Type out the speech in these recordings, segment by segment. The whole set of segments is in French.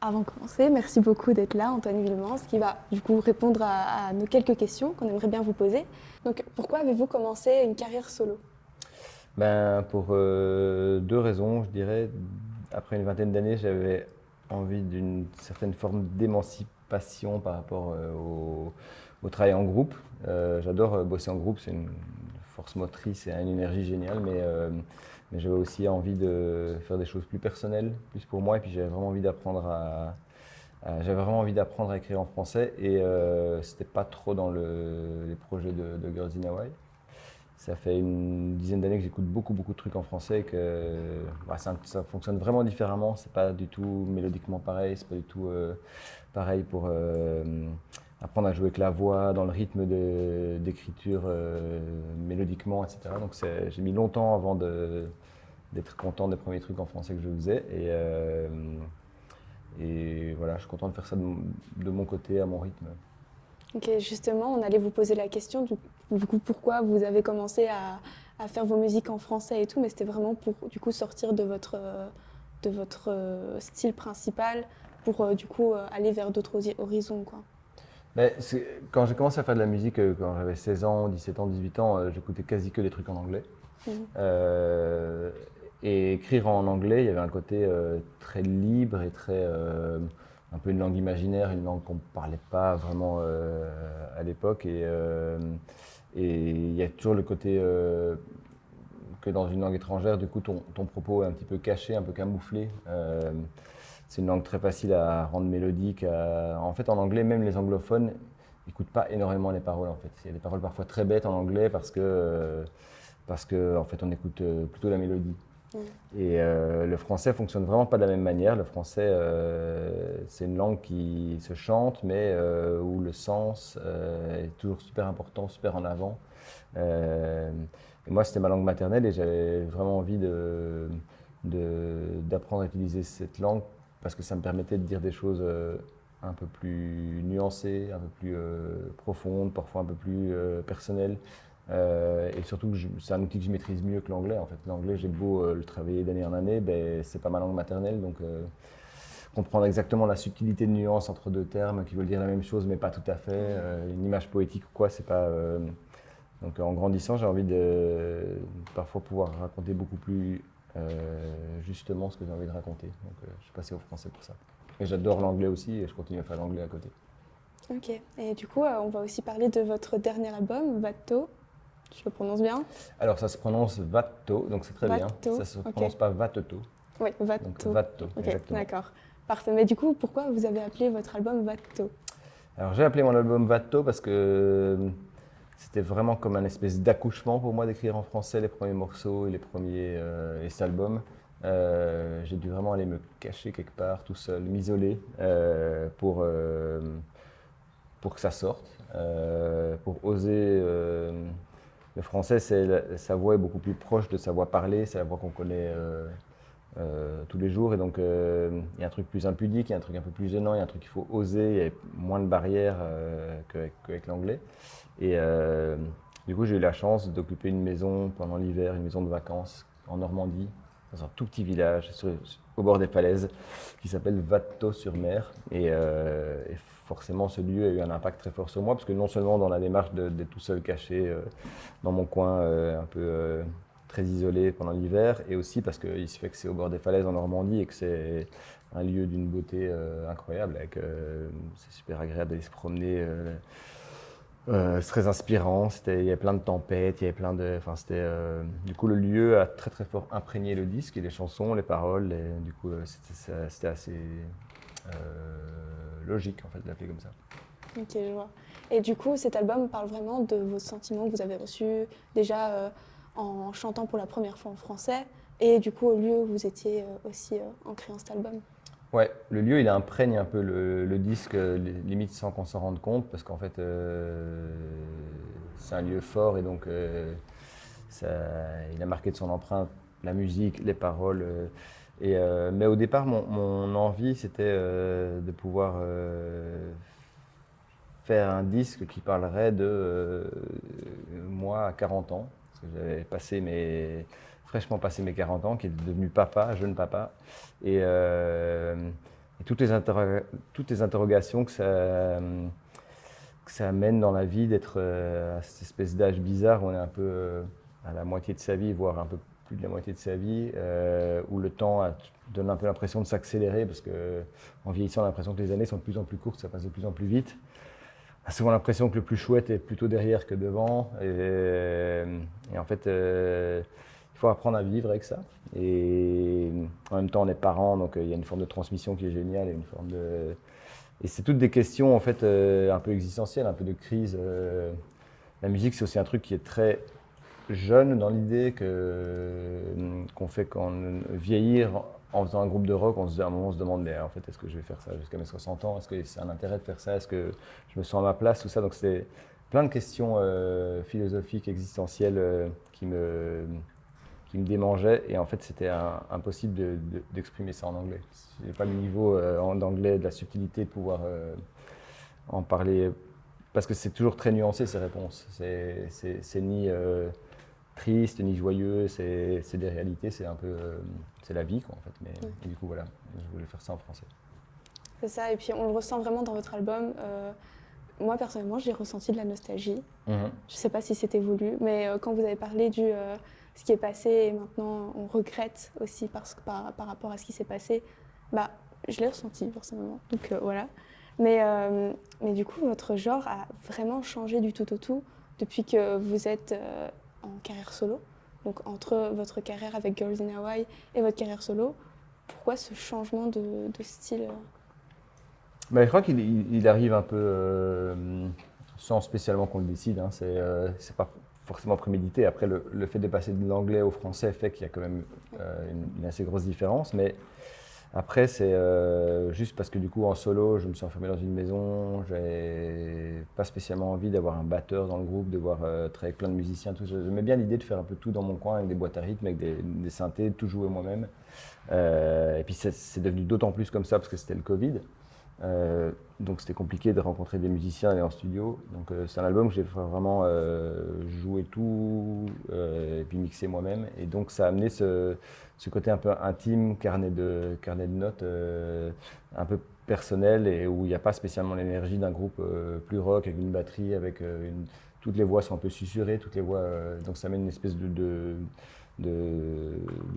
Avant de commencer, merci beaucoup d'être là, Antoine Villemans, qui va du coup répondre à nos quelques questions qu'on aimerait bien vous poser. Donc, pourquoi avez-vous commencé une carrière solo? Pour deux raisons, je dirais. Après une vingtaine d'années, j'avais envie d'une certaine forme d'émancipation par rapport au travail en groupe. J'adore bosser en groupe, c'est une force motrice et une énergie géniale, mais j'avais aussi envie de faire des choses plus personnelles, plus pour moi, et puis j'avais vraiment envie d'apprendre j'avais vraiment envie d'apprendre à écrire en français, et c'était pas trop dans les projets de Girls in Hawaii. Ça fait une dizaine d'années que j'écoute beaucoup, beaucoup de trucs en français et que ça fonctionne vraiment différemment. C'est pas du tout mélodiquement pareil, c'est pas du tout pareil pour apprendre à jouer avec la voix, dans le rythme d'écriture mélodiquement, etc. Donc j'ai mis longtemps avant d'être content des premiers trucs en français que je faisais. Et voilà, je suis content de faire ça de mon côté, à mon rythme. Ok, justement, on allait vous poser la question du coup pourquoi vous avez commencé à faire vos musiques en français et tout, mais c'était vraiment pour du coup sortir de votre style principal pour du coup aller vers d'autres horizons, quoi. Quand j'ai commencé à faire de la musique, quand j'avais 16 ans, 17 ans, 18 ans, j'écoutais quasi que des trucs en anglais. Mhm. Euh, et écrire en anglais, il y avait un côté très libre et très un peu une langue imaginaire, une langue qu'on ne parlait pas vraiment à l'époque. Et il y a toujours le côté que dans une langue étrangère, du coup, ton propos est un petit peu caché, un peu camouflé. C'est une langue très facile à rendre mélodique. En fait, en anglais, même les anglophones n'écoutent pas énormément les paroles. En fait, il y a des paroles parfois très bêtes en anglais parce que en fait, on écoute plutôt la mélodie. Mhm. Et le français fonctionne vraiment pas de la même manière. Le français, c'est une langue qui se chante, mais où le sens est toujours super important, super en avant. Euh, et moi, c'était ma langue maternelle et j'avais vraiment envie d'apprendre à utiliser cette langue parce que ça me permettait de dire des choses un peu plus nuancées, un peu plus profondes, parfois un peu plus personnelles. Et surtout, c'est un outil que je maîtrise mieux que l'anglais. En fait, l'anglais, j'ai beau le travailler d'année en année, ben, c'est pas ma langue maternelle, donc comprendre exactement la subtilité de nuance entre deux termes qui veulent dire la même chose, mais pas tout à fait, une image poétique ou quoi, c'est pas. Donc, en grandissant, j'ai envie de parfois pouvoir raconter beaucoup plus justement ce que j'ai envie de raconter. Donc, je suis passé au français pour ça. Et j'adore l'anglais aussi, et je continue à faire l'anglais à côté. Ok, et du coup, on va aussi parler de votre dernier album, Vatto, je le prononce bien? Alors, ça se prononce Vatto, donc c'est très bien. Vatto, Ça se ok. prononce pas Vateto. Oui, Donc Vatto. Vatto, Ok, exactement. d'accord. Parfait. Mais du coup, pourquoi vous avez appelé votre album Vatto? Alors j'ai appelé mon album Vatto parce que c'était vraiment comme un espèce d'accouchement pour moi d'écrire en français les premiers morceaux et et cet album. J'ai dû vraiment aller me cacher quelque part tout seul, m'isoler pour que ça sorte, pour oser. Le français, sa voix est beaucoup plus proche de sa voix parlée, c'est la voix qu'on connaît tous les jours. Et donc, il y a un truc plus impudique, il y a un truc un peu plus gênant, il y a un truc qu'il faut oser, il y a moins de barrières qu'avec l'anglais. Et du coup, j'ai eu la chance d'occuper une maison pendant l'hiver, une maison de vacances en Normandie, dans un tout petit village au bord des falaises qui s'appelle Vatto-sur-Mer. Et forcément, ce lieu a eu un impact très fort sur moi, parce que non seulement dans la démarche d'être tout seul caché dans mon coin un peu très isolé pendant l'hiver, et aussi parce qu'il se fait que c'est au bord des falaises en Normandie et que c'est un lieu d'une beauté incroyable. C'est super agréable d'aller se promener. C'est très inspirant. Il y avait plein de tempêtes, il y avait enfin, du coup, le lieu a très très fort imprégné le disque et les chansons, les paroles. Du coup, c'était assez logique en fait de l'appeler comme ça. Ok, je vois. Et du coup, cet album parle vraiment de vos sentiments que vous avez reçus déjà en chantant pour la première fois en français et du coup au lieu où vous étiez aussi en créant cet album. Ouais, le lieu, il imprègne un peu le disque, limite sans qu'on s'en rende compte, parce qu'en fait, c'est un lieu fort et donc ça, il a marqué de son empreinte la musique, les paroles. Mais au départ, mon envie, c'était de pouvoir faire un disque qui parlerait de moi à 40 ans, parce que j'avais fraîchement passé mes 40 ans, qui était devenu papa, jeune papa. Et et toutes les interrogations que ça amène dans la vie d'être à cette espèce d'âge bizarre où on est un peu à la moitié de sa vie, voire un peu plus de la moitié de sa vie, où le temps donne un peu l'impression de s'accélérer parce qu'en vieillissant, on a l'impression que les années sont de plus en plus courtes, ça passe de plus en plus vite. On a souvent l'impression que le plus chouette est plutôt derrière que devant. Et en fait, il faut apprendre à vivre avec ça. Et en même temps, on est parents, donc il y a une forme de transmission qui est géniale et une forme de... Et c'est toutes des questions en fait un peu existentielles, un peu de crise. La musique, c'est aussi un truc qui est très jeune dans l'idée qu'on fait quand vieillir en faisant un groupe de rock. À un moment, on se demande, mais en fait, est-ce que je vais faire ça jusqu'à mes 60 ans? Est-ce que c'est un intérêt de faire ça? Est-ce que je me sens à ma place? Tout ça. Donc c'est plein de questions philosophiques, existentielles qui me démangeait et en fait c'était impossible d'exprimer ça en anglais. Je n'ai pas le niveau en anglais de la subtilité de pouvoir en parler parce que c'est toujours très nuancé ces réponses. C'est ni triste ni joyeux, c'est des réalités, c'est un peu c'est la vie quoi en fait. Mais et du coup voilà, je voulais faire ça en français. C'est ça, et puis on le ressent vraiment dans votre album. Moi personnellement j'ai ressenti de la nostalgie. Je ne sais pas si c'était voulu, mais quand vous avez parlé du ce qui est passé et maintenant on regrette aussi par rapport à ce qui s'est passé, bah, je l'ai ressenti personnellement, donc voilà. Mais du coup, votre genre a vraiment changé du tout au tout depuis que vous êtes en carrière solo. Donc entre votre carrière avec Girls in Hawaii et votre carrière solo, pourquoi ce changement de style Bah, je crois qu'il arrive un peu sans spécialement qu'on le décide, hein. C'est pas forcément prémédité. Après, le fait de passer de l'anglais au français fait qu'il y a quand même une assez grosse différence. Mais après, c'est juste parce que du coup, en solo, je me suis enfermé dans une maison. J'avais pas spécialement envie d'avoir un batteur dans le groupe, de voir travailler avec plein de musiciens. Tout. J'aimais bien l'idée de faire un peu tout dans mon coin, avec des boîtes à rythme, avec des synthés, de tout jouer moi-même. Et puis, c'est devenu d'autant plus comme ça parce que c'était le Covid. Donc c'était compliqué de rencontrer des musiciens et aller en studio. Donc c'est un album que j'ai vraiment joué tout et puis mixé moi-même. Et donc ça a amené ce côté un peu intime, carnet de notes, un peu personnel et où il n'y a pas spécialement l'énergie d'un groupe plus rock avec une batterie, avec toutes les voix sont un peu susurrées, toutes les voix. Donc ça amène une espèce de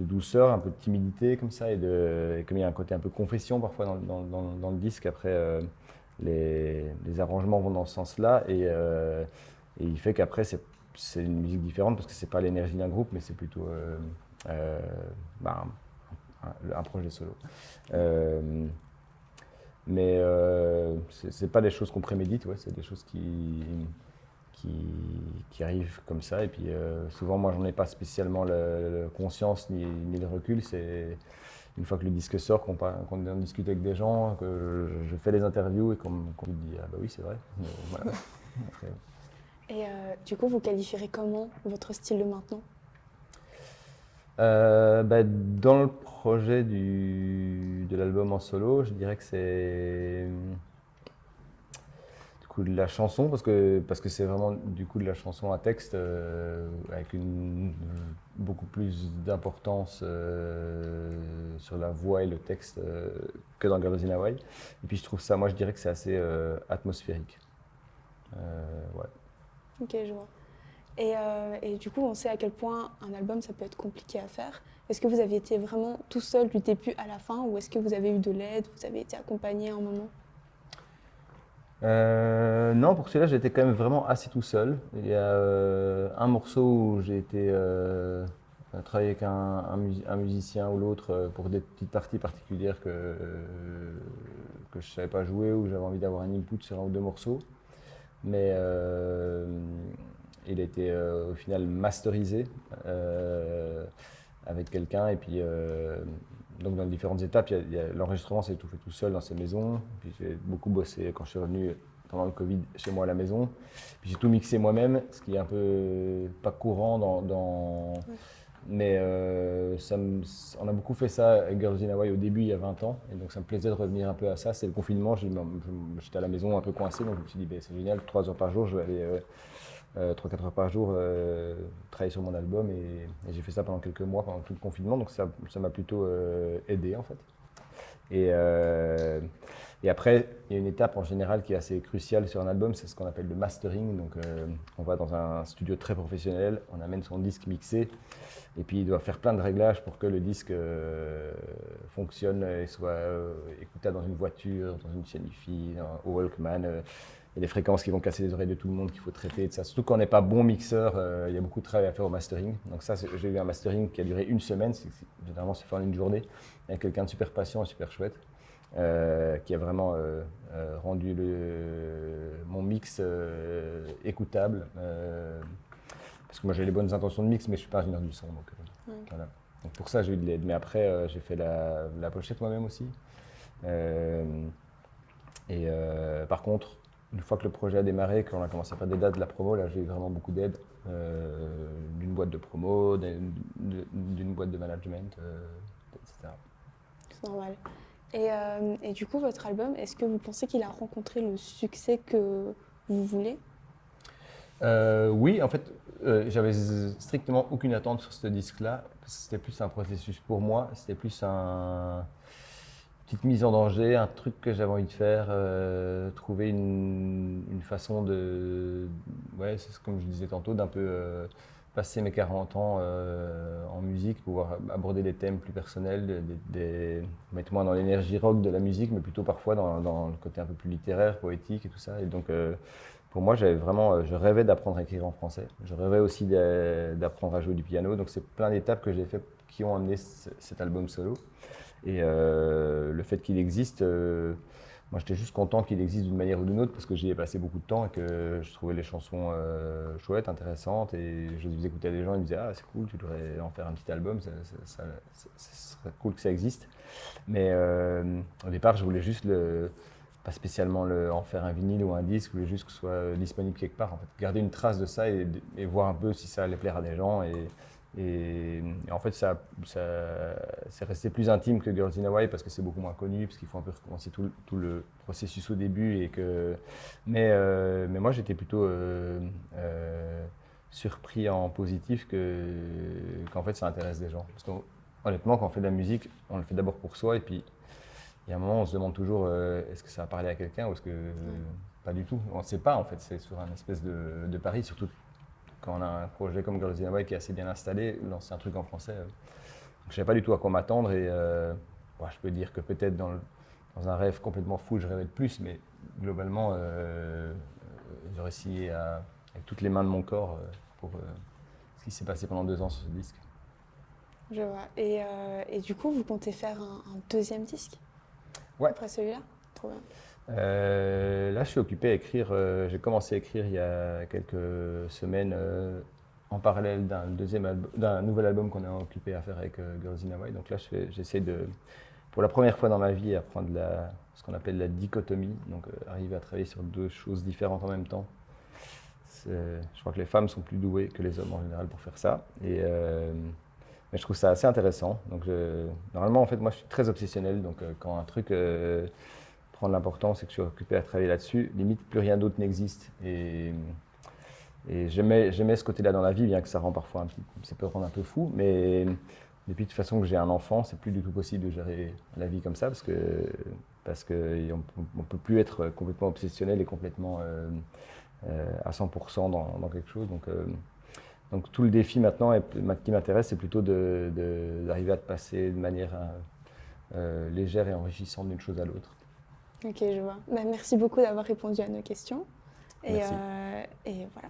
douceur, un peu de timidité comme ça, et comme il y a un côté un peu confession parfois dans le disque, après les arrangements vont dans ce sens-là, et il fait qu'après c'est une musique différente parce que c'est pas l'énergie d'un groupe, mais c'est plutôt un projet solo. Mais c'est pas des choses qu'on prémédite, ouais, c'est des choses qui arrivent comme ça. Et puis souvent, moi, j'en ai pas spécialement la conscience ni le recul. C'est une fois que le disque sort, qu'on en discute avec des gens, que je fais des interviews et qu'on me dit « Ah bah oui, c'est vrai ». Voilà. Après, Et du coup, vous qualifierez comment votre style de maintenant? dans le projet de l'album en solo, je dirais que c'est de la chanson parce que c'est vraiment du coup de la chanson à texte avec beaucoup plus d'importance sur la voix et le texte que dans Girls in Hawaii. Et puis je trouve ça, moi je dirais que c'est assez atmosphérique. Ouais. Ok, je vois. Et du coup, on sait à quel point un album, ça peut être compliqué à faire. Est-ce que vous avez été vraiment tout seul du début à la fin ou est-ce que vous avez eu de l'aide, vous avez été accompagné à un moment? Non, pour celui-là, j'étais quand même vraiment assez tout seul. Il y a un morceau où j'ai été travailler avec un musicien ou l'autre pour des petites parties particulières que je ne savais pas jouer ou j'avais envie d'avoir un input sur un ou deux morceaux. Mais il a été au final masterisé avec quelqu'un et puis donc dans les différentes étapes, l'enregistrement s'est tout fait tout seul dans sa maison. Puis j'ai beaucoup bossé quand je suis revenu pendant le Covid chez moi à la maison. Puis j'ai tout mixé moi-même, ce qui est un peu pas courant mais on a beaucoup fait ça avec Girls in Hawaii au début, il y a 20 ans. Et donc ça me plaisait de revenir un peu à ça. C'est le confinement, j'étais à la maison un peu coincé, donc je me suis dit c'est génial, 3 heures par jour, je vais aller 3-4 heures par jour travailler sur mon album. Et j'ai fait ça pendant quelques mois, pendant tout le confinement, donc ça m'a plutôt aidé en fait. Et après, il y a une étape en général qui est assez cruciale sur un album, c'est ce qu'on appelle le mastering. Donc, on va dans un studio très professionnel, on amène son disque mixé, et puis il doit faire plein de réglages pour que le disque fonctionne et soit écoutable dans une voiture, dans une chaîne hi-fi, au Walkman. Il y a des fréquences qui vont casser les oreilles de tout le monde qu'il faut traiter. Ça. Surtout quand on n'est pas bon mixeur, il y a beaucoup de travail à faire au mastering. Donc ça, j'ai eu un mastering qui a duré une semaine. Généralement, c'est fait en une journée, avec quelqu'un de super patient et super chouette, qui a vraiment rendu mon mix écoutable. Parce que moi, j'ai les bonnes intentions de mix, mais je ne suis pas ingénieur du son. Donc, voilà. Donc pour ça, j'ai eu de l'aide. Mais après, j'ai fait la pochette moi-même aussi. Par contre, une fois que le projet a démarré, qu'on a commencé à faire des dates de la promo, là j'ai eu vraiment beaucoup d'aide d'une boîte de promo, d'une boîte de management, etc. C'est normal. Et du coup, votre album, est-ce que vous pensez qu'il a rencontré le succès que vous voulez? Oui, en fait, j'avais strictement aucune attente sur ce disque-là, parce que c'était plus un processus pour moi, c'était plus petite mise en danger, un truc que j'avais envie de faire, trouver une façon ouais, c'est comme je disais tantôt, d'un peu passer mes 40 ans en musique, pouvoir aborder des thèmes plus personnels, mettre moins dans l'énergie rock de la musique, mais plutôt parfois dans le côté un peu plus littéraire, poétique et tout ça. Et donc, pour moi, je rêvais d'apprendre à écrire en français. Je rêvais aussi d'apprendre à jouer du piano. Donc, c'est plein d'étapes que j'ai fait qui ont amené cet album solo. Et le fait qu'il existe, moi j'étais juste content qu'il existe d'une manière ou d'une autre parce que j'y ai passé beaucoup de temps et que je trouvais les chansons chouettes, intéressantes et je les faisais écouter à des gens, ils me disaient ah c'est cool, tu devrais en faire un petit album, ça serait cool que ça existe. Mais au départ je voulais juste pas spécialement en faire un vinyle ou un disque, je voulais juste que ce soit disponible quelque part. En fait. Garder une trace de ça et voir un peu si ça allait plaire à des gens. Et en fait, c'est resté plus intime que Girls in Hawaii parce que c'est beaucoup moins connu, parce qu'il faut un peu recommencer tout le processus au début. Mais moi, j'étais plutôt surpris en positif qu'en fait, ça intéresse des gens. Parce qu'honnêtement, quand on fait de la musique, on le fait d'abord pour soi. Et puis, il y a un moment, on se demande toujours est-ce que ça va parler à quelqu'un ou est-ce que pas du tout. On ne sait pas, en fait. C'est sur un espèce de pari, surtout quand on a un projet comme Girls in Hawaii qui est assez bien installé, lancer un truc en français, je ne savais pas du tout à quoi m'attendre et je peux dire que peut-être dans un rêve complètement fou, je rêvais de plus, mais globalement, j'ai réussi avec toutes les mains de mon corps pour ce qui s'est passé pendant 2 ans sur ce disque. Je vois. Et du coup, vous comptez faire un deuxième disque après celui-là? Trop bien. Là, je suis occupé à écrire. J'ai commencé à écrire il y a quelques semaines en parallèle d'un nouvel album qu'on est occupé à faire avec Girls in Hawaii. Donc là, j'essaie pour la première fois dans ma vie, apprendre ce qu'on appelle la dichotomie. Donc arriver à travailler sur 2 choses différentes en même temps. Je crois que les femmes sont plus douées que les hommes en général pour faire ça. Mais je trouve ça assez intéressant. Donc normalement, en fait, moi, je suis très obsessionnel. Donc quand un truc prend de l'importance et que je suis occupé à travailler là-dessus, limite plus rien d'autre n'existe. Et j'aimais ce côté-là dans la vie, bien que ça rend parfois ça peut rendre un peu fou, mais depuis de toute façon que j'ai un enfant, c'est plus du tout possible de gérer la vie comme ça parce que on peut plus être complètement obsessionnel et complètement à 100% dans quelque chose. Donc tout le défi maintenant qui m'intéresse, c'est plutôt d'arriver à te passer de manière légère et enrichissante d'une chose à l'autre. Ok, je vois. Merci beaucoup d'avoir répondu à nos questions. Merci. Et voilà.